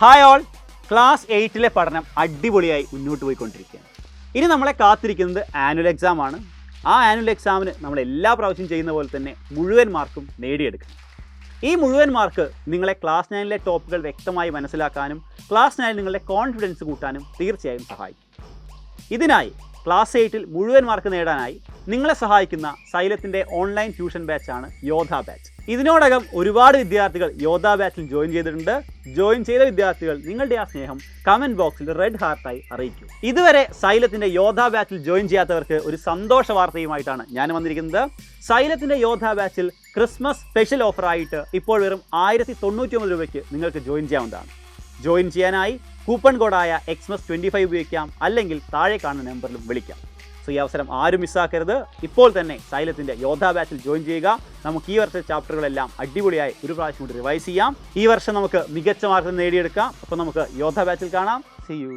Hi all, class 8ലെ പഠനം അടിപൊളിയായി മുന്നോട്ട് പോയിക്കൊണ്ടിരിക്കുകയാണ്. ഇനി നമ്മളെ കാത്തിരിക്കുന്നത് ആനുവൽ എക്സാം ആണ്. ആ ആനുവൽ എക്സാമിന് നമ്മൾ എല്ലാ പ്രാവശ്യം ചെയ്യുന്ന പോലെ തന്നെ മുഴുവൻ മാർക്കും നേടിയെടുക്കണം. ഈ മുഴുവൻ മാർക്ക് നിങ്ങളെ ക്ലാസ് 9ലെ ടോപ്പുകൾ വ്യക്തമായി മനസ്സിലാക്കാനും ക്ലാസ് 9 നിങ്ങളുടെ കോൺഫിഡൻസ് കൂട്ടാനും തീർച്ചയായും സഹായിക്കും. ഇതിനായി ക്ലാസ് 8ൽ മുഴുവൻ മാർക്ക് നേടാനായി നിങ്ങളെ സഹായിക്കുന്ന സൈലത്തിൻ്റെ ഓൺലൈൻ ട്യൂഷൻ ബാച്ചാണ് യോധ ബാച്ച്. ഇതിനോടകം ഒരുപാട് വിദ്യാർത്ഥികൾ യോധ ബാച്ചിൽ ജോയിൻ ചെയ്തിട്ടുണ്ട്. ജോയിൻ ചെയ്ത വിദ്യാർത്ഥികൾ നിങ്ങളുടെ ആ സ്നേഹം കമൻറ്റ് ബോക്സിൽ റെഡ് ഹാർട്ടായി അറിയിക്കും. ഇതുവരെ സൈലത്തിൻ്റെ യോധ ബാച്ചിൽ ജോയിൻ ചെയ്യാത്തവർക്ക് ഒരു സന്തോഷ വാർത്തയുമായിട്ടാണ് ഞാൻ വന്നിരിക്കുന്നത്. സൈലത്തിൻ്റെ യോധ ബാച്ചിൽ ക്രിസ്മസ് സ്പെഷ്യൽ ഓഫറായിട്ട് ഇപ്പോൾ വെറും 1099 രൂപയ്ക്ക് നിങ്ങൾക്ക് ജോയിൻ ചെയ്യാവുന്നതാണ്. ജോയിൻ ചെയ്യാനായി കൂപ്പൺ കോഡായ XMAS25 ഉപയോഗിക്കാം, അല്ലെങ്കിൽ താഴെ കാണുന്ന നമ്പറിലും വിളിക്കാം. സോ ഈ അവസരം ആരും മിസ്സാക്കരുത്. ഇപ്പോൾ തന്നെ സൈലത്തിൻ്റെ യോധ ബാച്ചിൽ ജോയിൻ ചെയ്യുക. നമുക്ക് ഈ വർഷത്തെ ചാപ്റ്ററുകളെല്ലാം അടിപൊളിയായി ഒരു പ്രാവശ്യം കൂടി റിവൈസ് ചെയ്യാം. ഈ വർഷം നമുക്ക് മികച്ച മാർക്ക് നേടിയെടുക്കാം. അപ്പോൾ നമുക്ക് യോധ ബാച്ചിൽ കാണാം. See you.